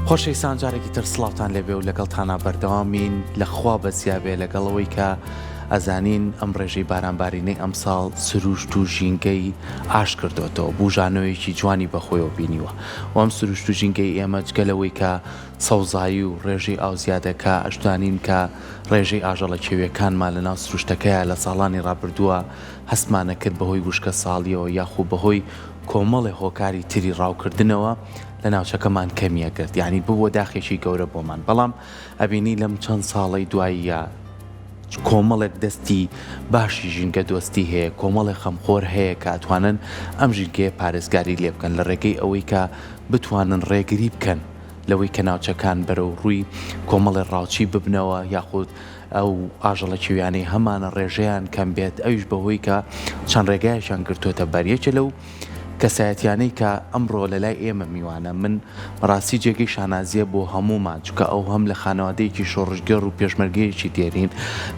خۆشەویستان جارێکی تر سڵاوتان لێبێ و لەگەڵتانە بەردەوامین لەخوا بەزیابێ لەگەڵەوەی کە ئەزانین ئەم ڕێژەی بارانبارینەی ئەمساڵ سروشت و ژینگەی ئاش کردوێتەوە بوژانەوەیەکی جوانی بەخۆیەوە بینیوە و ئەم سروشت و ژینگەی ئێمە جگەلەوەی کە سەوزایی و ڕێژەی ئاوزیادەکە ئەشتوانین کە ڕێژەی ئاژەڵە کێویەکانمان لەناو سروشتەکەیە لە ساڵانی ڕابردووە هەستمانە کرد بەهۆی وشکە ساڵیەوە یاخوو بەهۆی کۆمەڵی هۆکاری تری ڕاوکردنەوە لە ناوچەکەمان کەمیە کرد یعنی بووە داخێکی گەورە بۆمان بەڵام ئەبینی لەم چەند ساڵی دواییە کۆمەڵێک دەستی باشی ژینگە دۆستی هەیە کۆمەڵی خەمخۆر هەیە کە ئەتوانن ئەم ژینگەیە پارێزگاری لێ بکەن لە ڕێگەی ئەوەی کە بتوانن ڕێگری بکەن لەوەی کە ناوچەکان بەرەو ڕووی کۆمەڵی ڕاوچی ببنەوە یاخود ئەو ئاژەڵە کێویانەی هەمانە ڕێژەیان کەم بێت ئەویش بەهۆی کە چەند ڕێگایشان گرتوۆتە بەریەکە لەو کەسایەتیانەی کە ئەمڕۆ لە لای ئێمە میوانە من ڕاستی جێگەی شانازیە بۆ هەمومان چکە ئەو هەم لە خانەوادەیەکی شۆڕژگەڕ و پێشمەرگەیەکی دێرین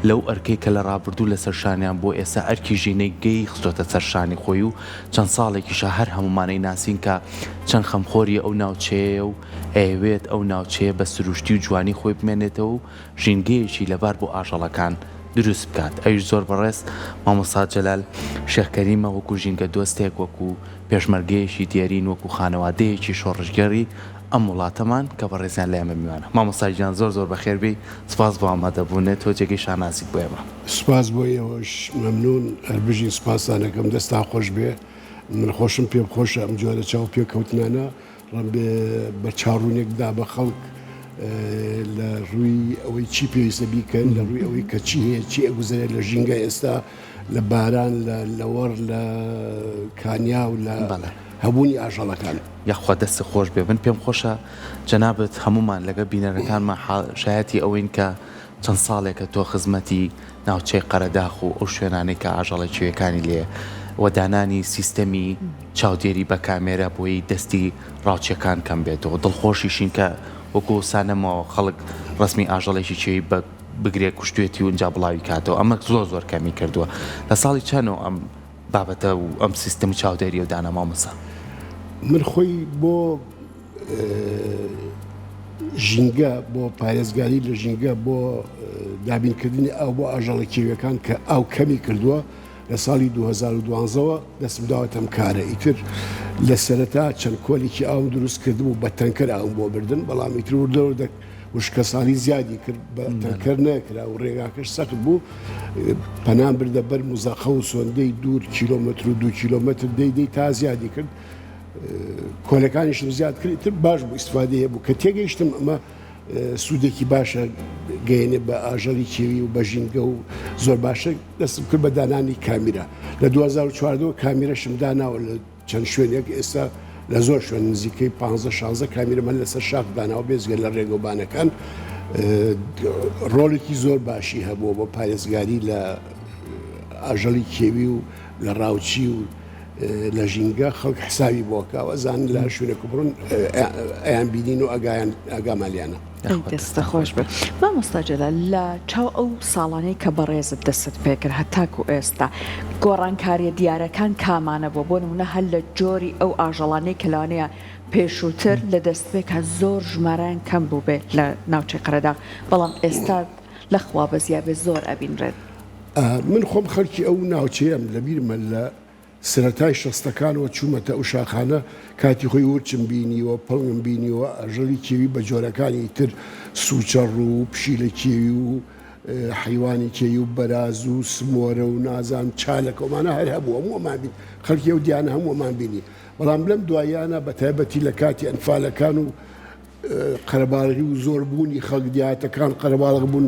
لەو ئەرکەی کە لە ڕابردوو لە سەرشانیان بۆ ئێستا ئەرکی ژینەی گەی خستۆتە سەرشانی خۆی و چەند ساڵێکیشە هەر هەمومانەی ناسین کە چەند خەمخۆری ئەو ناوچەیە و ئەوێت ئەو ناوچەیە بە سروشتی و جوانی خۆی بمێنێتەوە و ژینگەیەکی لەبار بۆ ئاژەڵەکان دروست بکات ئەویش زۆر بەڕێز مامۆستا جەلال شێخ وەکو ژینگە دۆستێک وەکو پێشمەرگەیەکی دیێرین وەکو خانەوادەیەکی شۆڕژگەڕی ئەم وڵاتەمان کە بەڕێزیان لە ئێمە میوانە مامۆستا گیان زۆر بەخێربی سپاس بۆ ئامادەبوونێت تۆ جێگەی شانازیت بۆ ئێمە سپاس بۆ ئێوەش مەمنون هەربژین سپاسانەکەم دەستان خۆش بێ من خۆشم پێم خۆشە ئەم جۆرە چاو پێکەوتنانە ڕەم بێ بە چاڕوونێکدا بە خەڵک لە ڕووی ئەوەی چی پێویستە بیکەن لە ڕووی ئەوەی کە چی هەیە چی ئەگوزارێت لە ژینگە ئێستا لە باران لە وەڕ لە کانیا و لە هەبوونی ئاژەڵەکان یاخوا دەستی خۆش بێ من پێم خۆشە جەنابەت هەمومان لەگە بینەرەکانمان شایەتی ئەوەین کە چەند ساڵێکە تۆ خزمەتی ناوچەی قەرەداخ و ئەو شوێنانەی کە ئاژەڵە کوێیەکانی لێ وەدانانی سیستەمی چاودێری بە کامێرە بۆی دەستی ڕاوچەکان کەم بێتەوە دڵخۆشیشین کە وەکو سانەمەوە خەڵک ڕسمی ئاژەڵێکی چێوی بگرێ کوشتێتی و اینجا بڵاوی کاتەوە ئەمە زۆر کەمی کردووە لە ساڵی چەنەوە ئەم بابەتە و ئەم سیستەمی چاودێری و دانە مامۆستا من خۆی بۆ ژینگە بۆ پارێزگاری لە ژینگە بۆ دابینکردنی ئەو بۆ ئاژەڵە کێویەکان کە ئەو کەمی کردووە لە ساڵی 2012ەوە دەستم داوەتەم کارە ئیتر لە سەرەتا چەند کۆلێکی ئاوم دروست کردم و بە تەنکەر ئاوم بۆ بردن بەڵام ئیتر وردە وشکە ساڵی زیادی کرد بە تەنکەر نەکرا و ڕێگاکەش سەخت بوو پەنام بردە بەر موزەخە و سۆندەی دوور کیلۆمەتر و 2 کیلۆمەتر دەی تا زیادی کرد کۆلەکانیشم زیاد کرد تر باش بوو ئیسفادەیە بوو کە تێگەیشتم ئەمە سوودێکی باشە گەیەنێ بە ئاژەڵی کێوی و بە ژینگە و زۆر باشە دەستم کرد بە دانانی کامیرە لە 2014 کامیرەشم داناوە لە چەند شوێنێک ئێستا لە زۆر شوێن نزیکەی 15-16 کامیرەمە لەسەر شاخ داناوە بێزگە لە ڕێگەوبانەکان ڕۆڵێکی زۆر باشی هەبووە بۆ پارێزگاری لە ئاژەڵی کێوی و لە ڕاوچی و لە ژینگە خەڵک حساوی بۆکەوە زان لە شوێنێک بڕون ئەیان بینین و ئەگامالیانە دەستە خۆش بێت مامۆستا جەلال لە چاو ئەو ساڵانەی کە بەڕێزت دەست پێکرد هەتاکو ئێستا گۆڕانکاریە دیارەکان کامانە بۆ نمونە هەر لە جۆری ئەو ئاژەڵانەی کەلانەیە پێشووتر لە دەستپێکە زۆر ژماران کەم بوو بێت لە ناوچەی قەرەداغ بەڵام ئێستا لەخوا بەزیابێ زۆر ئەبینرێت من خۆم خەڵکی ئەو ناوچەیەم لەبیرمە لە سرەتای شەستەکانەوە چوومەتە ئەو شاخانە کاتی خۆی ورچم بینیوە پەڵم بینیوە ئاژەڵی کێوی بە جۆرەکانی تر سوچەڕ و پشیلە کێوی و حیوانی کێوی و بەراز و سمۆرە و نازان چالەکەمانە هەر هەبوو هەمووەمان بین خەڵکی ئەو دیانە هەمووەمان بینی بەڵام لەم دوایانە بە تایبەتی لە کاتی ئەنفالەکان و قەرەباڵغی و زۆربوونی خەڵک دیاتەکان قەرەباڵغ بوون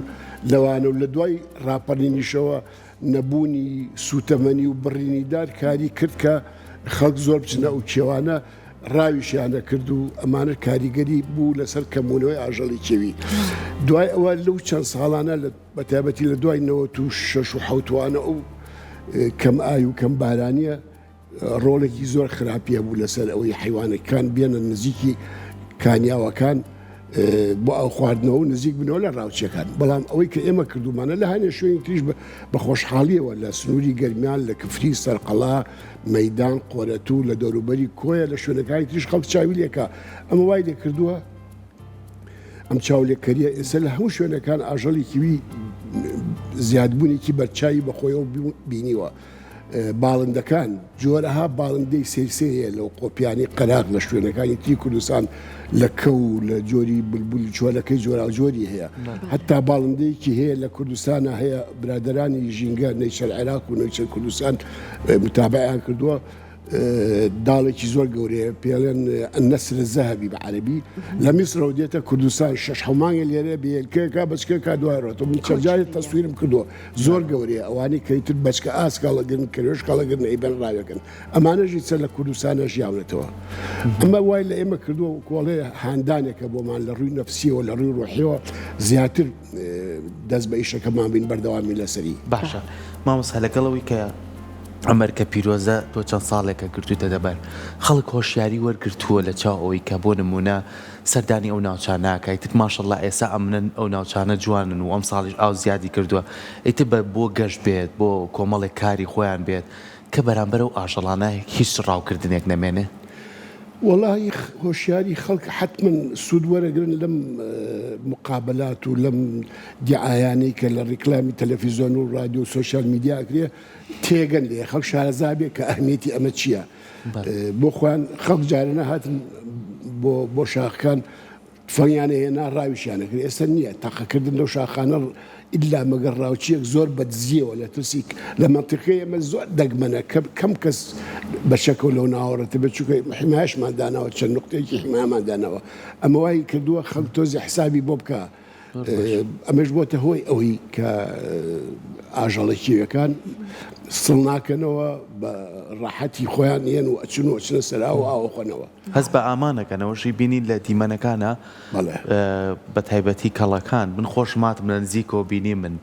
لەوانە و لە دوای ڕاپەڕینیشەوە نەبوونی سوتەمەنی و بڕینیدار کاری کرد کە خەڵک زۆر بچنە ئەو کێوانە ڕاویشیانە کرد و ئەمانە کاریگەری بوو لەسەر کەمونەوەی ئاژەڵی کێوی دوای ئەوە لەو چەند ساڵانە بە تایبەتی لە دوای 96 و حوتوانە ئەو کەم ئای و کەم بارانیە ڕۆڵێکی زۆر خراپیە بوو لەسەر ئەوەی حیوانەکان بێنە نزیکی کانیاوەکان بۆ ئەو خواردنەوە نزیک بنەوە لە ڕاوچەکان بەڵام ئەوەی کە ئێمە کردومانە لە هەنێ شوێنی تریش بە خۆشحاڵیەوە لە سنووری گەرمیان لە کفری سەرقەڵا مەیدان قۆرەتوو لە دەوروبەری کۆیە لە شوێنەکانی تریش خەڵک چاوی لێکە ئەمە وای لێ کردووە ئەم چاولێکەریە ئێستا لە هەموو شوێنەکان ئاژەڵی کیوی زیادبوونێکی بەرچاوی بەخۆیەوە بینیوە. باڵندەکان جۆرەها باڵندەی سێسەیە لەو قۆپیانی قەراق لە شوێنەکانی تی کوردستان لە کە و لە جۆری بولبول چۆلەکەی جۆراوجۆری هەیە. هەتا باڵندەیەکی هەیە لە کوردستانە هەیە برادرانی ژینگە نەیچەر عێراق و نەیچەر کوردستان متابعیان کردووە. داڵێکی زۆر گەورەیە پێڵێن النسر الذهبي بەعەرەبی لە میسرەوە دێتە کوردستان 6 مانگە لێرە بێلکەکە بچکەکە دوایڕێتەوە من چەندجارێک تەسویرم کردووە زۆر گەورەیە ئەوانەی کەیتر بچکە ئاسکاڵەگرن کەرێش کاڵەگرن ئەیبەن ڕاوەکەن ئەمانەژی چەر لە کوردستانە ژیاونێتەوە. ئەمە وای لە ئێمە کردووە کۆڵێ هاندانێکە بۆمان لە ڕووی نەفسیەوە لە ڕووی ڕۆحیەوە زیاتر دەست بە ئیشەکەمان بین بەردەوامی لەسەری. باشە مامۆستا لەگەڵەوەی کە ئەمریکا پیرۆزە تۆ چەند ساڵێکە گرتوتە دەبەر خەڵک هۆشیاری وەرگرتووە لە چاو ئەوەی کە بۆ نمونە سەردانی ئەو ناوچاناکەیتت ماشەڵڵا ئێستا ئەمنن ئەو ناوچانە جوانن و ئەم ساڵیش ئاو زیادی کردووە ئیتر بۆ گەشت بێت بۆ کۆمەڵێک کاری خۆیان بێت کە بەرامبەر ئەو ئاژەڵانە هیچ ڕاوکردنێک نەمێنێ. والله هۆشیاری خەڵک حتمما سوود وەرەگرن لەم مقابلات و لەم دیعایانەی کە لە ڕیکلامی تەلەڤیزۆن و رادیۆ و سۆشیال میدیا ئەکرێ تێگەن لێ خەڵک شارەزا بێ کە ئەهمیەتی ئەمە چییە. بۆ خۆیان خەڵک جارانە هاتن بۆ شاخەکان فەنیانە هێنا ڕاویشیانەکرد ئێستا نییە تاقەکردن لەو شاخانە ئللا مەگەر ڕاوچیەک زۆر بەدزیەوە لە ترسی لە منتیقەیە ئەمە زۆر دەگمەنە کەم کەس بەشەکەو لەو ناوەڕێتە بچووکە حمایشمان داناوە چەند نقطەیەکی حمایەمان داناوە ئەمە وای کردووە خەڵک تۆزی حسابی بۆ بکە. ئەمەش بۆتە هۆی ئەوەی کە ئاژەڵێکیەکان سڵ ناکەنەوە بە ڕاحەتی خۆیان یەن و ئەچنە سەراوە ئاوەخۆنەوە. هەست بە ئامانەکەنەوەشی بینین لە دیمەنەکانە بە تایبەتی کەڵەکان من خۆشماتم لە نزیکەوە بینی من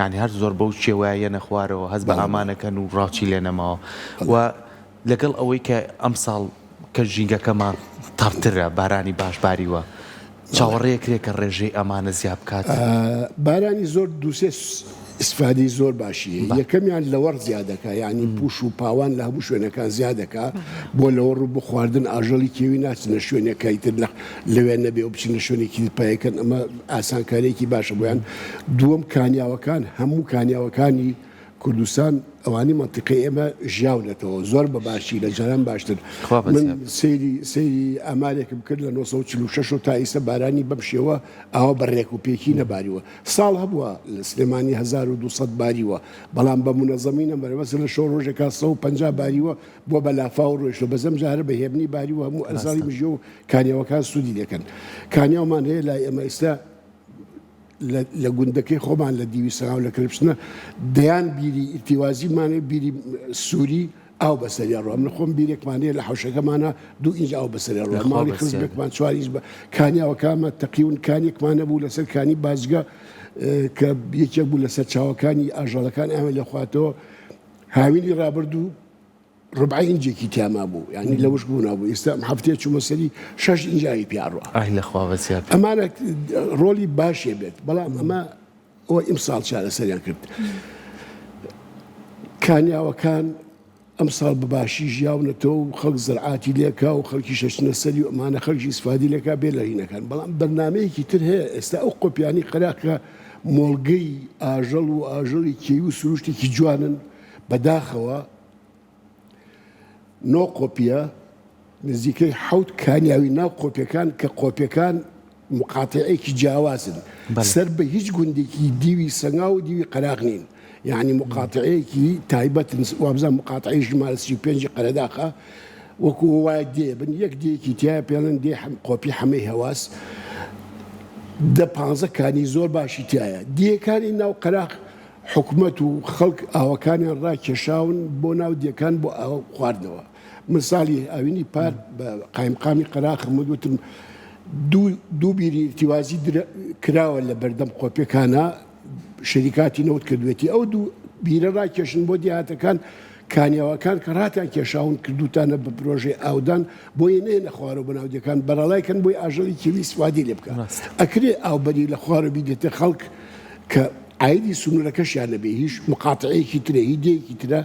ینی هەر زۆر بەو شێوایە نەخوارەوە هەست بە ئامانەکەن و ڕاوچی لێ نەماوە و لەگەڵ ئەوەی کە ئەم ساڵ کە ژینگەکەمان تاڕترە بارانی باشباریوە چاوەڕێیەکرێ کە ڕێژەی ئەمانە زیاد بکات. بارانی زۆر دووسێ ئیسفادەی زۆر باشیە یەکەمیان لەوەڕ زیادەکە یعنی پوش و پاوان لە هەموو شوێنەکان زیادەکە بۆ لەوە ڕوو بۆ خواردن ئاژەڵی کێوی ناچنە شوێنەکەیتر لەوێن نەبێ و بچینە شوێنێکی پایەکەن ئەمە ئاسانکارێکی باشە بۆیان. دووەم کانیاوەکان هەموو کانیاوەکانی کوردستان ئەوانی منتیقەی ئێمە ژیاونەتەوە زۆر بە باشی لە جاران باشتر. من سەیری ئامارێکم کرد لە 1946 تا ئێستا بارانی بەم شێوە ئەوە بەڕێک و پێکی نەباریوە. ساڵ هەبووە لە سلێمانی 1200 باریوە بەڵام بە منەزەمینە بەرەبەس لە شەو ڕۆژێکا 150 باریوە بۆ بەلافا و ڕۆیشتە بەزەم جارە بە هێبنی باریوە هەموو ئەرزاڵی مژە و کانیاوەکان سوودی دەکەن. کانیاومان هەیە لای ئێمە ئێستا لە گوندەکەی خۆمان لە دیوی سەناو لە کرپشنە دەیان بیری ئیرتیوازیمانێ بیری سووری ئاو بەسەری ڕۆ من خۆم بیرێکمانەیە لە حوشەکەمانە 2 ئینج ئاو بەسەری ڕۆ ماڵی خزمێکمان 4 ئینج کانیاوەکانمە تەقیون کانێکمانە بوو لەسەر کانی بازگە کە یەکێک بوو لەسەر چاوەکانی ئاژەڵەکان ئەمە لە خواتەوە هاوینی ڕابردوو ڕبع ئینجێکی تیاما بوو یعنی لەوەش بوو نابوو ئێستا هەفتەیە چوومە سەری 6 ئینجایی پیاڕوە ئەمانە ڕۆلی باشێ بێت بەڵام ئەمە ئەوە ئیمساڵ چارەسەریان کرد. کانیاوەکان ئەم ساڵ بەباشی ژیاونەتەوە و خەڵک زەرعاتی لێکا و خەڵکی شەشنە سەری و ئەمانە خەڵکی ئیسفادی لێکا بێ لە هینەکان بەڵام بەرنامەیەکی تر هەیە ئێستا ئەو قۆپیانی قەراقە مۆڵگەی ئاژەڵ و ئاژەڵی کێوی و سروشتێکی جوانن بەداخەوە 9 قۆپیە نزیکەی 7 کانیاوی ناو قۆپیەکان کە قۆپیەکان مقاتعەیەکی جیاوازن سەر بە هیچ گوندێکی دیوی سەنگا و دیوی قەراق نین یعنی مقاتعەیەکی تایبەت وابزان مقاتعەی ژمارە 35 قەرەداخە وەکو وایە دێ بن یەک دێکی تایە پێڵێن دێ قۆپی هەمەی هەواس 10-15 کانی زۆر باشی تایە دیەکانی ناو قەراق حکومەت و خەڵک ئاوەکانیان ڕاکێشاون بۆ ناو دیەکان بۆ ئاو خواردنەوە. مثالی ئەوینی پار بە قایمقامی قەراق مدوتم دوو بیری ئیرتیوازی کراوە لە بەردەم قۆپیەکانە شەریکاتی نەوت کردوێتی ئەو دوو بیرە ڕاکێشن بۆ دیهاتەکان کانیاوەکان کە ڕاتیان کێشاون کردوتانە بە پرۆژەی ئاودان بۆی نێنە خوارەوە بەناودەکان بەرەڵایکەن بۆی ئاژەڵی کێوی سوادی لێ بکە ئەکرێ ئاوبەری لە خوارە بیدێتە خەڵک کە ئایدی سنوورەکەشیان نەبێ هیچ مقاتعەیەکی ترە هیدەیەکی ترە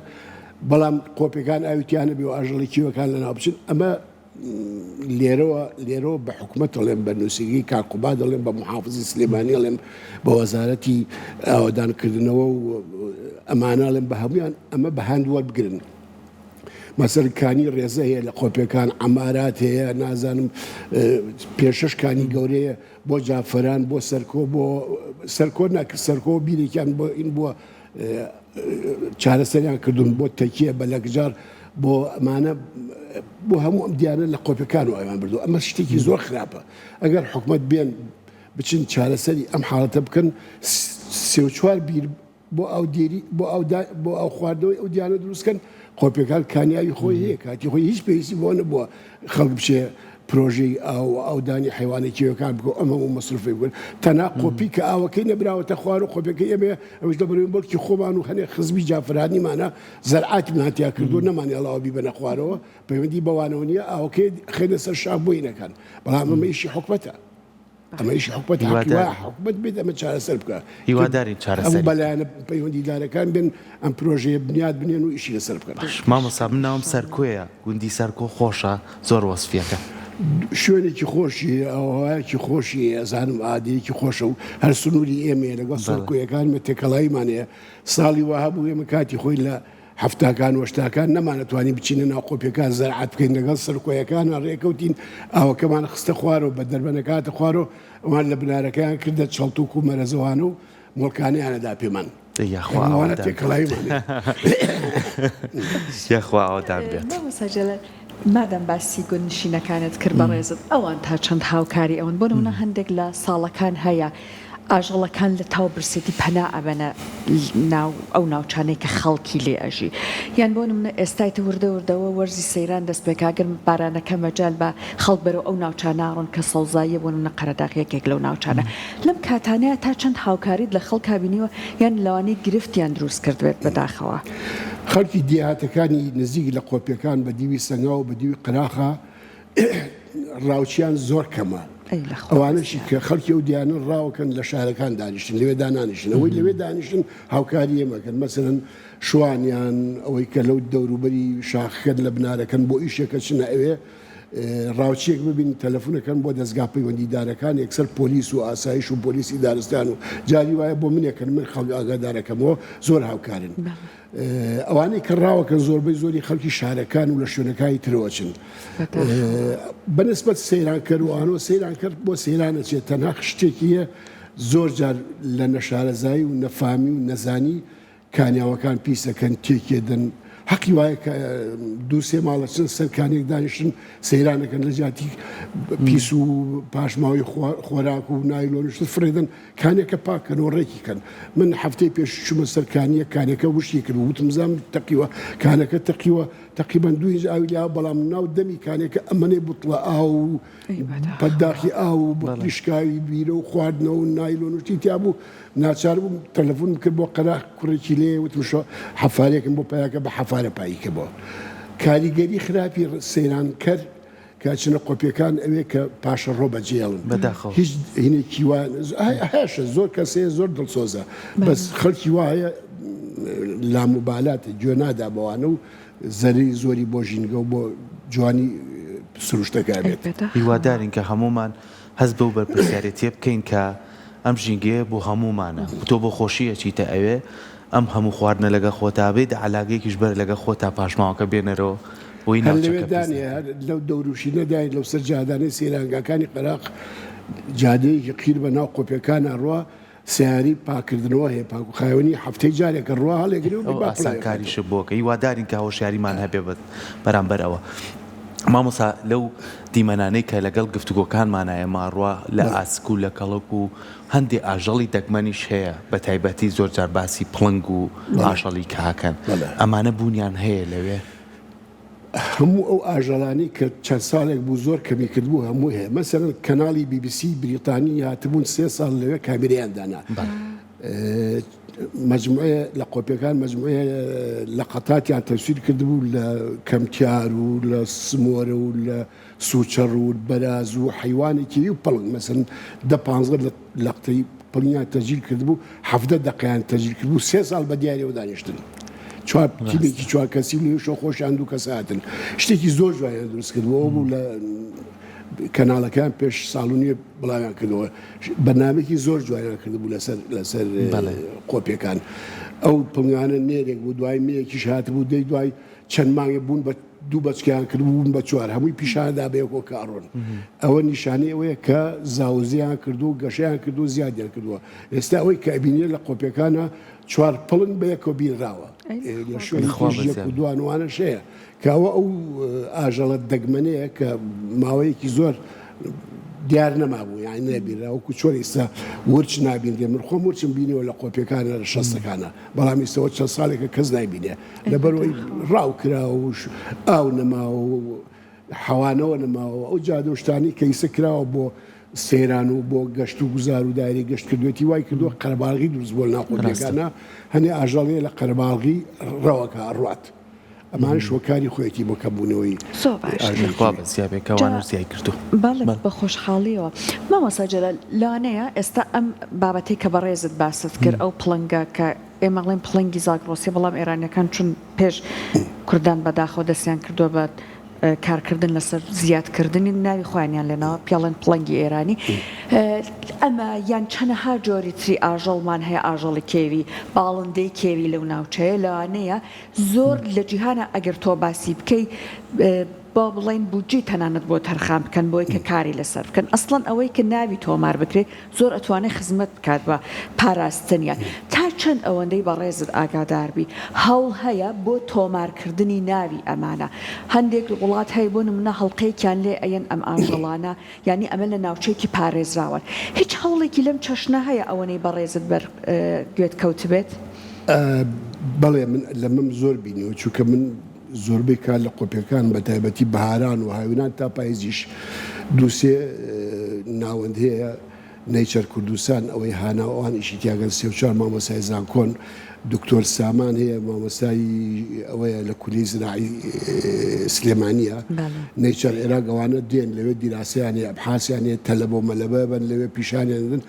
بەڵام قۆپیەکان ئاویتیانە بێ و ئاژەڵی کێوەکان لە ناو بچن ئەمە لێرەوە بە حکوومەت دەڵێن بە نووسگی کاکوبا دەڵێن بە محافزی سلێمانی دەڵێن بە وەزارەتی ئاوادانکردنەوە و ئەمانە دەڵێن بە هەمویان ئەمە بە هەند وەربگرن. مەسەرکانی ڕێزە هەیە لە قۆپیەکان ئەمارات هەیە نازانم پێشەشکانی گەورەیە بۆ جافەران بۆ سەرکۆ ناکرد سەرکۆ بیرێکیان بۆ این بووە چارەسەریان کردوون بۆ تەکیە بە لەگجار بۆ ئەمانە بۆ هەموو ئەم دیانە لە قۆپیەکان و ئەوان بردو ئەمە شتێکی زۆر خراپە ئەگەر حکوومەت بێن بچین چارەسەری ئەم حاڵەتە بکەن 34 بیر بۆ ئەو دیری بۆ ئەو خواردنەوەی ئەو دیانە دروستکەن قۆپیەکان کانیاوی خۆی هەیە کاتی خۆی هیچ پێویستی بۆ نەبووە خەڵک بچێ پرۆژەی ئەودانی حیوانێکیەکان بکە ئەمە و مەسروفی بوون تەنها قۆپی کە ئاوەکەی نەبراوەتە خوار و خۆپیەکەی ئەمێ ئەوش دەبڕێن بەڵکی خۆمان و هەنێ خزمی جافرانیمانە زەرعاتی مناتیا کردو نەمانی ئەڵاوە بی بەنە خوارەوە پەیوەندی بەوانەوە نیە ئاوەکەی خێنە سەر شاف بۆینەکان بەڵام ئەمە ئیشی حکومەتە ئەمە ئیشی حکومەت حکومەت بێت ئەمە چارەسەر بکە هیواداری چارەسەر ئەو بەلایەنە پەیوەندیدارەکان بن ئەم پرۆژەیە بنیاد بنێن و ئیشی لەسەر بکەن. مامۆستا من ناوم سەرکۆیە گوندی سەرکۆ خۆشە زۆر وەسفیەکە شوێنێکی خۆشی ئەوهایەکی خۆشی ئەزانم ئادەیەکی خۆشە و هەر سنووری ئێمە لەگەڵ سەرکۆیەکانمە تێکەڵایمانەیە ساڵی وەها بوو ئێمە کاتی خۆی لە هەفتاکان وەشتاکان نەمانەتوانین بچینە ناو قۆپیەکان زەرعات بکەین لەگەڵ سەرکۆیەکانە ڕێکەوتین ئاوەکەمان خستە خوارەوە بە دەربەنەکاتە خوارەوە ئەوان لە بنارەکەیان کردە چەڵتوک و مەرەزەوانە و مڵکانیانەدا پێمان یاخوا تێکەڵایمانە یاخوا ئەوەدان بێت. مادەم باسی گوندنشینەکانت کرد بە ڕێزت ئەوان تا چەند هاوکاری ئەوان بۆ نمونە هەندێک لە ساڵەکان هەیە ئاژەڵەکان لە تاو برسێتی پەنا ئەبەنە ناو ئەو ناوچانەی کە خەڵکی لێ ئەژی یان بۆ نمونە ئێستای وردەوردەوە وەرزی سەیران دەست پێکاگەر بارانەکە مەجال بە خەڵک بەرەو ئەو ناوچاناڕۆن کە سەوزاییە بۆ نمونە قەرەداغیەکێک لەو ناوچانە لەم کاتانەیە تا چەند هاوکاریت لە خەڵک بینیوە یان لەوانەی گرفتیان دروست کردوێت بەداخەوە. خەڵکی دیهاتەکانی نزیک لە قۆپیەکان بە دیوی سەنگا و بە دیوی قراخە ڕاوچیان زۆر کەمە ئەوانشی کە خەڵکی و دیانە ڕاوکەن لە شارەکان دانیشتن لەوێ دانانیشتن ئەوەی لەوێ دانیشتن هاوکاری ئێمەکەن مەسەرەن شوانیان ئەوەی کە لەو دەوروبەری شاخەکەن لە بنارەکەن بۆ ئیشێکە چنە ئەوێ ڕاوچێک ببین تەلەفۆنەکەن بۆ دەستگا پەیوەندیدارەکان یەکسەر پۆلیس و ئاسایش و پۆلیسی دارستان و جاری وایە بۆ منێکن من خەڵک ئاگادارەکەمەوە زۆر هاوکارن ئەوانەی کە ڕاوەکەن زۆربەی زۆری خەڵکی شارەکان و لە شوێنەکانی ترەوەچن بەنسبەت سەیرانکەر وانەوە سەیرانکرد بۆ سەیرانەچێت تەنها شتێکیە زۆر جار لە نەشارەزایی و نەفامی و نەزانی کانیاوەکان پیسەکەن تێکێدن حەقی وایە کە دووسێ ماڵە چەند سەرکانێک دانیشتن سەیرانەکەن لە جاتی پیس و پاشماوی خۆراک و نایلۆنشت فرێدن کانێکە پاکەنەوە ڕێکیکەن من هەفتەی پێش چوومە سەرکانیە کانێکە وشتی کرد وتم زام تەقیوە کانەکە تەقیوە تقریبان دوی ئاوی لیا بەڵام ناو دەمی کانێکە ئەمەنێ بوتڵە ئاو و پەداخی ئاو و بڵیشکاوی بیرە و خواردنەوە و نایلۆنشتی تیا بوو ناچار بووم تەلەفۆن کرد بۆ قەراق کوڕێکی لێ وتمشە حەفارێکم بۆ پایاکە بە حەفارە پاییکە بۆ کاریگەری خراپی سەیران کرد کاچنە قۆپیەکان ئەوێ کە پاشە ڕۆ بەجێڵن هیچ هینێکی وان هەشە زۆر کەسەیە زۆر دڵسۆزە بەس خەڵکی وایە لاموبالاتە گوێ نادا بەوانە و زەری زۆری بۆ ژینگە و بۆ جوانی سروشتەکە بێت. هیوادارین کە هەمومان هەست بەو بەرپرسیارەتیە بکەین کە ئەم ژینگەیە بۆ هەمومانە تۆ بۆ خۆشیە چیتە ئەوێ ئەم هەموو خواردنە لەگە خۆتا بێت علاگەیەکیش بەر لەگە خۆتا پاشماوەکە بێنەرەوە بۆی لەوێدانێ لەو دەوروشی نەداین لەو سەر جادانەی سەیرانگاکانی قەراق جادەیەکی قیر بە ناو قۆپیەکان ئەڕوا سیاری پاکردنەوە هەیە پاکوخایەوەنی هەفتەی جارێکە ڕوا هەڵێگری و ئاسانکاریشە بۆکە هیوادارین کە هۆشیاریمان هەبێ بەرامبەر ئەوە. مامۆستا لەو دیمەنانەی کە لەگەڵ گفتوگۆکانمانایە ماڕوا لە ئاسک و لە کەڵک و هەندێک ئاژەڵی دەگمەنیش هەیە بە تایبەتی زۆر جار باسی پڵنگ و ئاژەڵی کاکەن ئەمانە بوونیان هەیە لەوێ هەموو ئەو ئاژەڵانی کە چەند ساڵێک بوو زۆر کەمی کردبوو هەموو هەیە مەسەرەن کەناڵی BBC بریتانی هاتبوون 3 ساڵ لەوێ کامێرەیان دانا مجموعەیە لە قۆپیەکان مجموعەیە لە قەتاتیان تەفسیر کردبوو لە کەمتیار و لە سمۆرە و لە سوچەڕ و بەراز و حیوانێکی و پڵنگ مەسەن 10-15 لە قتەی پڵنیان تەجیل کردبوو 17 دقیقیان تەجیل کردبوو 3 ساڵ بە دیاریەوە دانیشتن چوار تیمێکی چوار کەسی و لێشە خۆشیان دوو کەس هاتن شتێکی زۆر جوایان دروست کردەوە بوو لە کەناڵەکان پێش ساڵونیە بڵاویان کردەوە بەنامێکی زۆر جوایان کردبوو لەسەر قۆپیەکان ئەو پڵنگانە نێرێک بوو دوای مەیەکیش هاتبوو دەی دوای چەند مانگە بوون بە دوو بەچکیان کردبوون بە چوار هەمووی پیشاندا بەیەکۆ کاڕۆن ئەوە نیشانەی ئەوەیە کە زاوزیان کردو و گەشەیان کردو و زیادیان کردووە ئێستا ئەوەی کە ئەبینێ لە قۆپیەکانە چوار پڵن بەیەکەوە بینراوە لە شوێنی دوانوانە شەیە کەەوە ئەو ئاژەڵە دەگمەنەیە کە ماوەیەکی زۆر دیار نەمابوو یان نەبیرا وەکو چۆن ئێستا ورچ نابینێ من خۆم ورچم بینیەوە لە قۆپیەکانە لە شەستەکانە بەڵام ئێستەوە چەند ساڵێکە کەس نایبینێ لەبەرەوەی ڕاو کراوە ئاو نەماوە و حەوانەوە نەماوە ئەو جادە شتانی کە ئیسە کراوە بۆ سەیران و بۆ گەشت و گوزار و دایری گەشت کردوێتی وای کردووە قەرەباڵغی دروست بۆ ناو قۆپیەکانە هەنێ ئاژەڵەیە لە قەرەباڵغی ڕەوەکە ڕوات ئەمانش وەکاری خۆیەتی بۆ کەبوونەوەی بەسیابێکەوان وسیای کردو بەڵێ بە خۆشحاڵیەوە مامۆستا جەلال لەوانەیە ئێستا ئەم بابەتەی کە بەڕێزت باست کرد ئەو پڵنگە کە ئێمەڵێن پڵنگی زاگرۆسی بەڵام ئێرانیەکان چون پێش کوردان بەداخەوە دەستیان کردووە بە کارکردن لەسەر زیادکردنی ناوی خۆیانیان لێنەوە پیاڵێن پڵنگی ئێرانی ئەمە یان چەنەها جۆری تری ئاژەڵمان هەیە ئاژەڵی کێوی باڵندەی کێوی لەو ناوچەیە لەوانەیە زۆر لە جیهانە ئەگەر تۆ باسی بکەی با بڵین بودجی تەنانەت بۆ تەرخان بکەن بۆی کە کاری لەسەر بکەن ئەسڵەن ئەوەی کە ناوی تۆمار بکرێت زۆر ئەتوانێت خزمەت بکات بە پاراستنیان تا چەند ئەوەندەی بەڕێزت ئاگاداربی هەوڵ هەیە بۆ تۆمارکردنی ناوی ئەمانە هەندێک وڵات هەیە بۆ نمونە هەڵقەیەکیان لێ ئەیەن ئەم ئاژەڵانە ینی ئەمە لە ناوچەیەکی پارێزراون هیچ هەوڵێکی لەم چەشنە هەیە ئەوەنەی بەڕێزت گوێت کەوت بێت بەڵێ من لەمەم زۆر بینیەوە چونکە من زۆربەی کار لە قۆپیەکان بە تایبەتی بەهاران و هاوینان تا پاییزیش دووسێ ناوەند هەیە نەیچەر کوردستان ئەوەی هاناوان ئیشی تیاگەن 34 مامۆسای زانکۆن دکتۆر سامان هەیە مامۆسای ئەوەیە لە کولی زراعی سلێمانیە نەیچەر عێراق ئەوانە دێن لەوێ دیراسیان هەیە ئەبحاسیان هەیە تەلەبە و مەلەبە بن لەوێ پیشانیاندن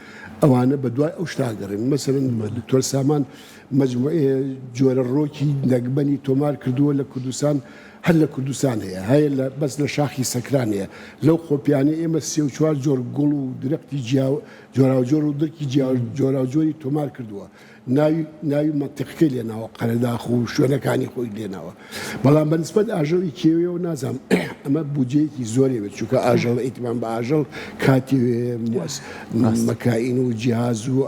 ئەوانە بە دوای ئەو شتاگەڕن مەسەرن دکتۆر سامان مجموعەیە جۆرە ڕۆکی نەگبەنی تۆمار کردووە لە کوردستان هەر لە کوردستان هەیە بەس لە شاخی سەکران هەیە لەو خۆپیانە ئێمە 34 جۆر گوڵ و درەختی جۆراوجۆر و دەرکی جۆراوجۆری تۆمار کردووە ناوی مەنتیقەکەی لێناوە قەرەداخ و شوێنەکانی خۆی لێناوە بەڵام بەنسبەت ئاژەڵی کێوێەوە نازانم ئەمە بودجەیەکی زۆرێ بێت چونکە ئاژەڵ ئیتمان بە ئاژەڵ کاتی مەکائین و جیاز و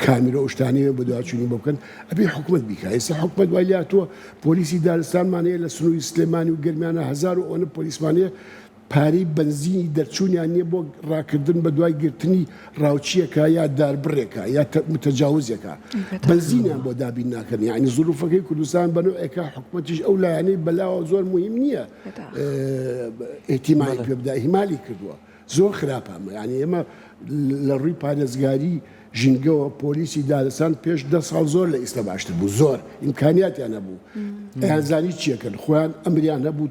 کامیرە و شتانەیە بە دوواچوونی بۆ بکەن ئەبێ حکومت بیکە ئێستا حکومت وای لاتووە پۆلیسی دارستانمان هەیە لە سنووری سلێمانی و گەرمیانە 1000 و ئەوە پۆلیسمانەیە پارەی بنزینی دەرچوونیان نییە بۆ ڕاکردن بە دوای گرتنی ڕاوچیەکە یا داربڕێکە یا متەجاوزێکە بنزینیان بۆ دابین ناکەن یعنی زروفەکەی کوردستان بەنەوەیەکە حکومەتیش ئەو لایەنەی بەلاوە زۆر مهم نییە ئێتیمای پێ بدا ئیهمالی کردووە زۆر خراپە یعنی ئێمە لە ڕووی پارێزگاری ژینگەوە پۆلیسی دارستان پێش 10 ساڵ زۆر لە ئێستا باشتر بوو زۆر ئیمکانیاتیان هەبوو ئەیانزانی چیەکەن خۆیان ئەمریان هەبوو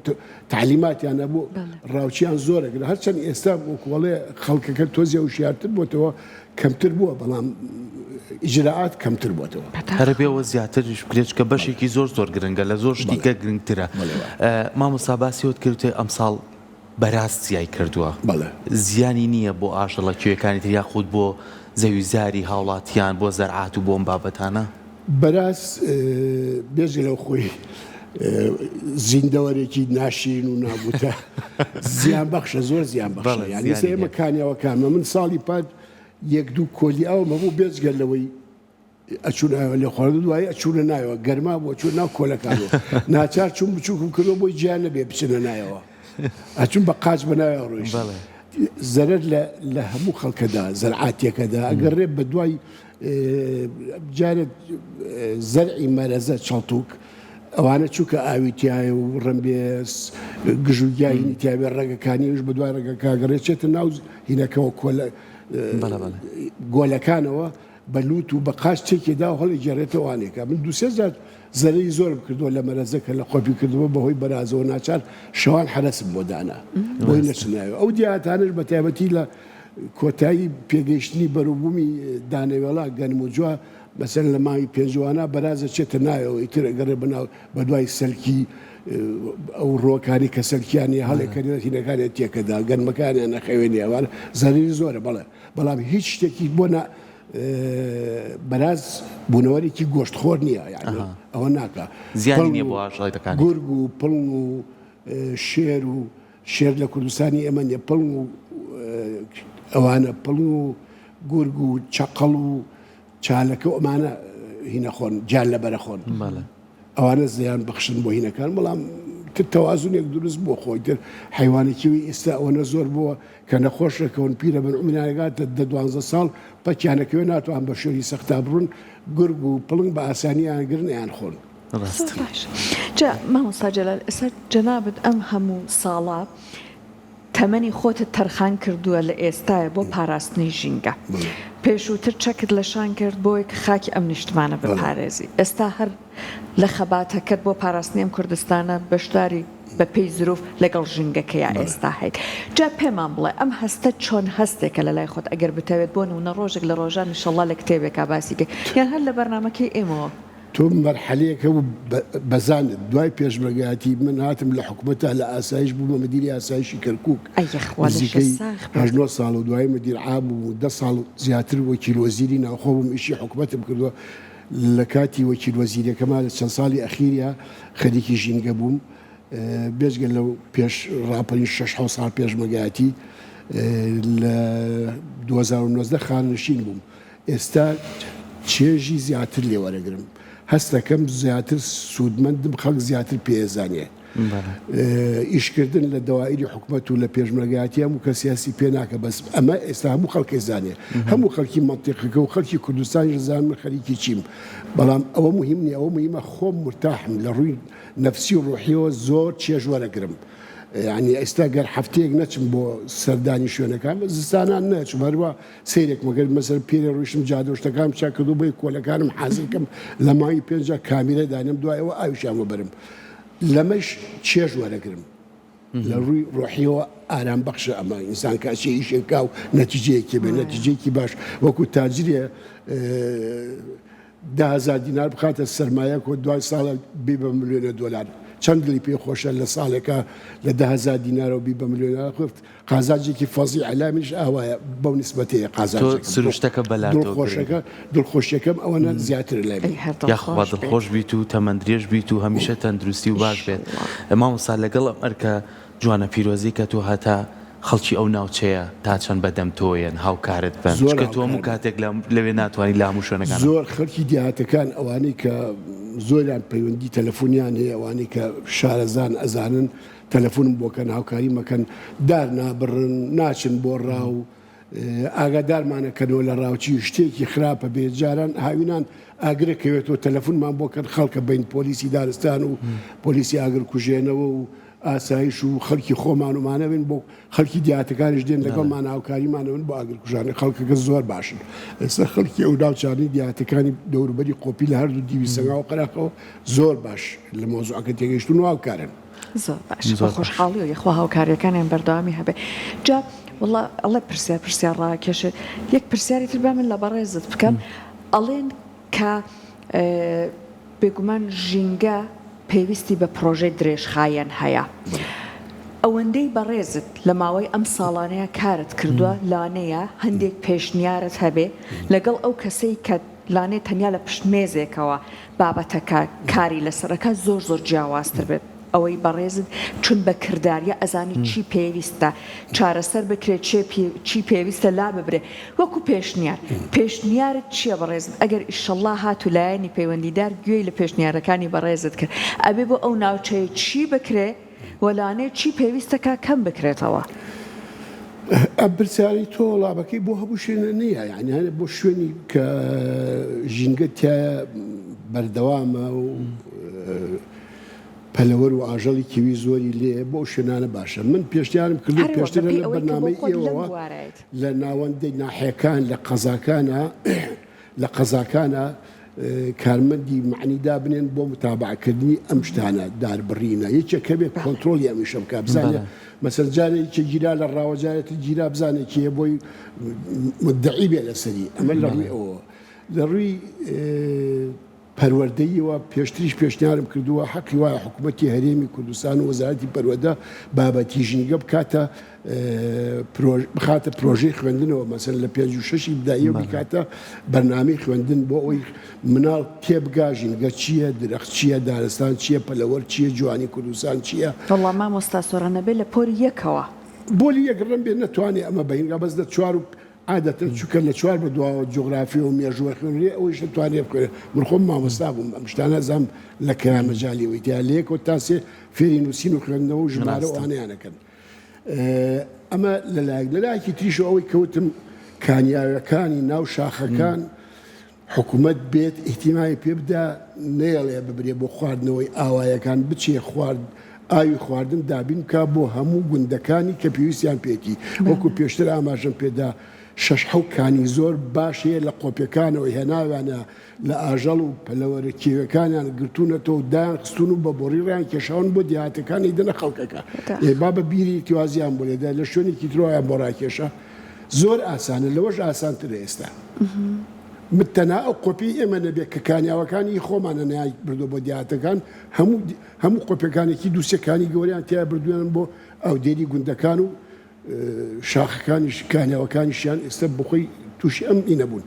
تعلیماتیان هەبوو ڕاوچیان زۆرەگرن هەرچەند ئێستا وەڵێ خەڵکەکە تۆزیە و شیارتر بۆتەوە کەمتر بووە بەڵام ئیجراعات کەمتر بووەتەوە هەر بێەوە زیاتریش بکرێت کە بەشێکی زۆر گرنگە لە زۆر شتیکە گرنگترە مامۆستا باسیەوت کردوێ ئەمساڵ بەراستیای کردووە زیانی نییە بۆ ئاژەڵە کوێەکانی تر یاخود بۆ زەویزاری هاوڵاتیان بۆ زەرعات و بۆم بابەتانە بەراست بێژە لەو خۆی زیندەوەرێکی ناشین و نابوتە زیان بەخشە زۆر زیان بەخشە یعنی ئێمە کانیاوەکانمە من ساڵی پات یەک دوو کۆلی ئەومە بوو بێجگەر لەوەی ئەچون لە خواردن دوایی ئەچوونە نایەوە گەرما بۆ چون ناو کۆلەکانەوە ناچار چون بچووکم کردەوە بۆی گیان نەبێ بچنە نایەوە ئەچون بە قاچ بەناوە ڕۆیشت زەرەر لە هەموو خەڵکەدا زەرعاتیەکەدا ئەگەڕێ بە دوای جارێت زەرعی مەرەزە چەڵتوک ئەوانە چووکە ئاویتیایە و ڕەمبێس گژوگیایی تیاوێ ڕێگەکانیش بە دوای ڕێگەکگەڕێت چێتە ناو هینەکەەوە گۆلەکانەوە بەلووت و بە قاش تێکێدا و هەڵی گەڕێتەوانێکە من دوسێ جار زەرەی زۆر کردووە لە مەرەزەکە لە خۆپی کردەوە بەهۆی بەرازەوە ناچار شەوان حرەسم بۆ دانا بۆی نەچناوە ئەو دیاتانش بە تایبەتی لە کۆتایی پێگەیشتنی بەروبوومی دانەوێڵا گەنم و جووا بەسەر لە ماوی پێنجوانە بەرازە چێتە نایەوە ئیتر ئەگەڕێ بەناو بە دوای سەرکی ئەو ڕۆکانی کە سەرکیانی هەڵێکەکانێت تێکەدا گەنمەکانیان نەخەوێنی ئەوان زەریری زۆرە بەڵام هیچ شتێکی بۆ بەراز بوونەوەرێکی گۆشتخۆر نییە ئەوە ناکە زیانی نییە بۆ ئاژەڵەکانی گورگ و پڵنگ و شێر لە کوردستانی ئێمە نیە پڵنگ و ئەوانە پڵنگ و گورگ و چەقەڵ و چالەکە ئەمانە هینەخۆن جان لەبەرە خۆن ئەوانە زیان بەخشن بۆ هینەکان بەڵام تەوازونێک دروست بۆ خۆی تر حیوانێکیوی ئێستا ئەوەنە زۆر بووە کە نەخۆشەکەون پیرە بن ئومینایگاتە 12 ساڵ پەکیانەکەوێ ناتوان بە شوێری سەختا بڕون گورگ و پڵنگ بە ئاسانیان گرن یان خۆن جا مامۆستا جەلال ئێستا جەنابەت ئەم هەموو ساڵە تەمەنی خۆتت تەرخان کردووە لە ئێستاە بۆ پاراستنی ژینگە پێشووتر چەکت لەشان کرد بۆی کە خاکی ئەم نیشتمانە بپارێزی ئێستا هەر لە خەباتەکەت بۆ پاراستنی ئەم کوردستانە بەشداری بە پێی زروف لەگەڵ ژینگەکەیە ئێستا هەیت جا پێمان بڵێ ئەم هەستە چۆن هەستێکە لە لای خۆت ئەگەر بتەوێت بۆ نمونە ڕۆژێک لە ڕۆژان ئینشەڵڵا لە کتێبێکا باسیکە یان هەر لە بەرنامەکەی ئێمەوە تۆ مەرحەلەیەکە بەزانت دوای پێشمەرگایەتی من هاتم لە حکوومەتە لە ئاسایش بوومە مدیری ئاسایشی کەرکووک نزیکەی 9 ساڵ و دوای مدیر عام و 10 ساڵ زیاتر وەکیل وەزیری ناوخۆ بووم ئیشی حکوومەتم کردووە لە کاتی وەکیل وەزیرەکەما لە چەند ساڵی ئەخیرە خەریکی ژینگە بووم بێژگە لەو پێش ڕاپەری 6 ساڵ پێشمەرگایەتی لە 2019 خانشین بووم ئێستا چێژی زیاتر لێوەرەگرم هەستەکەم زیاتر سوودمەندم خەڵک زیاتر پێزانێ ئیشکردن لە دەوائری حکوومەت و لە پێشمەرگایەتی هەموو کە سیاسی پێ ناکە بەس ئەمە ئێستا هەموو خەڵکی زانێ هەموو خەڵکی مەنتیقەکە و خەڵکی کوردستانی زان من خەریکی چیم بەڵام ئەوە مهم نیە ئەوە مهمە خۆم مرتاحم لە ڕووی نەفسی و ڕوحیەوە زۆر چێژ وەرەگرم يعني ئێستا گەر هەفتەیەک نەچم بۆ سەردانی شوێنەکان زستانان نەچم هەروە سیرێک مەگەر مەسەر پێرە ڕوشم جادۆشتەکان چا کردو بۆی کۆلەکانم حازرکەم لە ماوی 5 کامیرە دانم دوایەوە ئاویشان وەبرم لەمەش چێژ وەرەگرم لە ڕووی ڕۆحیەوە ئارام بەخشە ئەمە ئینسان کاچی ئیشێکا و نەتیجەیەکی بێ نەتیجەیەکی باش وەکو تاجرێ 10,000 دینار بخاتە سەرمایە کۆ دوای ساڵە بێ بە ملیۆنە دۆلار چەند دڵی پێ خۆشە لە ساڵێکە لە 10,000 دینارەوە بی بە ملیۆنە خفت قازاجێکی فەزی عەلامیش ئاوایە بەو نسبەتەیە قازاجێک سروشتەکە بەلاتۆ دڵخۆشیەکەم ئەوەنە زیاتر لای یاخوا دڵخۆش بیت و تەمەندرێژ بیت و هەمیشە تەندروستی و باش بێت مامۆستا لەگەڵ ئەم ئەرکە جوانە پیرۆزی کە تۆ هەتا خەڵکی ئەو ناوچەیە تا چەند بەدەم تۆیان هاوکارت بن چکە تۆ هەموو کاتێک لەوێ ناتوانانی لە هەموو شوێنەکان زۆر خەڵکی دیهاتەکان ئەوانەی کە زۆریان پەیوەندی تەلەفۆنیان هەیە ئەوانەی کە شارەزان ئەزانن تەلەفۆنم بۆکەن هاوکاری مەکەن دار نابڕن ناچن بۆ ڕاو ئاگادارمانەکەنەوە لە ڕاوچی شتێکی خراپە بێت جاران هاوینان ئاگرەکەوێتەوە تەلەفۆنمان بۆکەن خەڵکە بین پۆلیسی دارستان و پۆلیسی ئاگر کوژێنەوە و ئاسایش و خەڵکی خۆمان ومانەوێن بۆ خەڵکی دیاتەکانیش دێن لەگەڵمان هاوکاریمانەوەن بۆ ئاگرکوژانە خەڵکەکە زۆر باشن ئێستا خەڵکی ئەو ناوچانی دیاتەکانی دەوروبەری قۆپی لە هەردوو دیوی سەنگا و قەراقەوە زۆر باش لە مۆزوعەکە تێگەیشتون و هاوکارن زۆر باش خۆشحاڵی و یەخوا هاوکاریەکانیان بەردەوامی هەبێ جا وڵا ئەڵێ پرسیار ڕاکێشێت یەک پرسیاری تر با من لە بەڕێزت بکەم ئەڵێن کە بێگومان ژینگە پێویستی بە پرۆژەی درێژخایەن هەیە ئەوەندەی بەڕێزت لە ماوەی ئەم ساڵانەیە کارت کردووە لانەیە هەندێک پێشنیارت هەبێ لەگەڵ ئەو کەسەی کە لانێ تەنیا لە پشتمێزێکەوە بابەتەکە کاری لەسەرەکە زۆر جیاوازتر بێت ئەوەی بەڕێزت چون بە کرداریە ئەزانی چی پێویستە چارەسەر بکرێت چی پێویستە لا ببرێ وەکو پێشنیارت چییە بەڕێزت ئەگەر ئیشەڵڵا هات و لایەنی پەیوەندیدار گوێی لە پێشنیارەکانی بەڕێزت کرد ئەبێ بۆ ئەو ناوچەیە چی بکرێ وەلانێ چی پێویستەکە کەم بکرێتەوە ئەم پرسیاری تۆ وڵامەکەی بۆ هەموو شوێنە نییە یعنی هەنە بۆ شوێنی کە ژینگە تایە بەردەوامە و پەلەوەر و ئاژەڵی کیوی زۆری لێ بۆ شوێنانە باشە من پێشنیارم کردو پێشترە لە بەرنامەی ئێوەوە لە ناوەندەی ناحیەکان لە قەزاکانە کارمەندی معنیدا بنێن بۆ متابعکردنی ئەم شتانە داربڕینە یەکێکە بێت کۆنتترۆلی ئەمیشە بکە بزانێت مەسەر جارێکی گیرا لە ڕاوەجارێتی گیرا بزانێکیە بۆی مدعی بێ لەسەری ئەمە لە ڕووی ئەوە لە ڕووی پەروەردەییەوە پێشتریش پێشنیارم کردووە حەقی وایە حکوومەتی هەرێمی کوردستان و وەزارەتی پەروەردە بابەتی ژینگە بخاتە پرۆژەی خوێندنەوە مەسەر لە 56 بداییەوە بکاتە بەرنامەی خوێندن بۆ ئەوی مناڵ تێبگا ژینگە چییە درەخت چییە دارستان چییە پەلەوەر چییە جوانی کوردستان چییە وەڵام مامۆستا سۆرانە بێت لە پۆری یەکەوە بۆلی یەکڕم بێت نەتوانێت ئەمە بەینگا بەس دە چوار و عادەتەن چووکە لە چوار بە دواوە جغرافی و مێژووە خوێنێ ئەوەش نتوانێت بکرێت من خۆم مامۆستا بووم ئەم شتانە زەم لە کەران مەجاالیەوەی تا لەیەکەوە تاسێ فێری نووسین و خوێندنەوە و ژمارە وانەیانەکەن ئەمە لەلایەکی تریش ئەوەی کەوتم کانیاوەکانی ناو شاخەکان حکوومەت بێت ئیحتیمای پێ بدا نێڵێ ببرێ بۆ خواردنەوەی ئاوایەکان بچێ خوارد ئاوی خواردن دابین کا بۆ هەموو گوندەکانی کە پێویستیان پێێتی وەکو پێشتر ئاماژەم پێدا 6 کانی زۆر باشەیە لە قۆپیەکانەوەی هێناوانە لە ئاژەڵ و پەلەوەرە کێوەکانیان گرتوونەتەوە و دایان خستون و بە بۆڕیڕیان کێشاون بۆ دیهاتەکانی دەنە خەڵکەکە با بە بیری تیوازیان بۆ لێدا لە شوێنێکی ترۆیان بۆ ڕاکێشە زۆر ئاسانە لەوەش ئاسانترە ئێستا متەنا ئەو قۆپی ئێمە نەبێت کە کانیاوەکانی خۆمانە نای بردو بۆ دیهاتەکان هەموو قۆپیەکانێکی دووسەکانی گەوریان تیا بردوێنن بۆ ئەو دێری گوندەکان و شاخەکانی کانیاوەکانیشیان ئێستا بخۆی تووشی ئەم ئینەبوون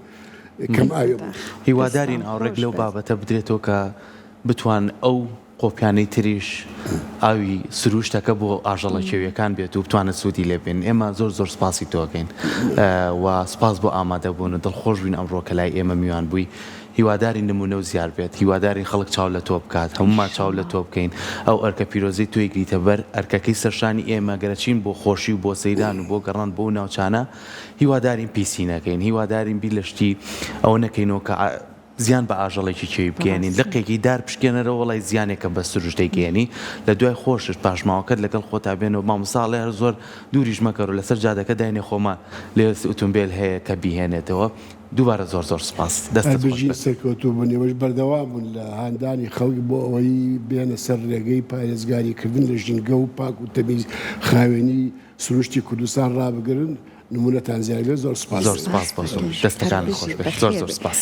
کەم ئاوێ بوون هیوادارین ئاوڕێک لەو بابەتە بدرێتەوە کە بتوان ئەو قۆپیانەی تریش ئاوی سروشتەکە بۆ ئاژەڵە کێویەکان بێت و بتوانە سوودی لێ بێن ئێمە زۆر سپاسی تۆکەین و سپاس بۆ ئامادەبوون و دڵخۆش بووین ئەمڕۆ کە لای ئێمە میوان بووی هیواداری نمونە و زیار بێت هیواداری خەڵک چاو لە تۆ بکات هەمومان چاو لە تۆ بکەین ئەو ئەرکە پیرۆزەی توی گریتە بەر ئەرکەکەی سەرشانی ئێمە گەرەچین بۆ خۆشی و بۆ سەیران و بۆ گەڕان بۆ ناوچانە هیوادارین پیسی نەکەین هیوادارین بیر لە شتی ئەوە نەکەینەوە کە زیان بە ئاژەڵێکی کێوی بگەێنین لقێکی دار پشکێنەرەوە وڵی زیانێکە بە سروشتەی گەێنی لە دوای خۆشش پاشماوەکەت لەگەڵ خۆتا بێنەوە مامۆستا هەر زۆر دووریش مەکەڕ و لەسەر جادەکە داینێ خۆمان لێ ئۆتۆمبیل هەیە کە بیهێنێتەوە دووبارە زۆر سپاس دەستبژین سەرکەوتوو بوونەوەش بەردەوام بوون لە هاندانی خەڵک بۆ ئەوەی بێنە سەر ڕێگەی پارێزگاریکردن لە ژینگە و پاک و تەمیز خاوێنی سروشتی کوردستان ڕابگرن نمونەتان زیاد زۆر سپاس دەستەکان خۆش بێت زۆر سپاس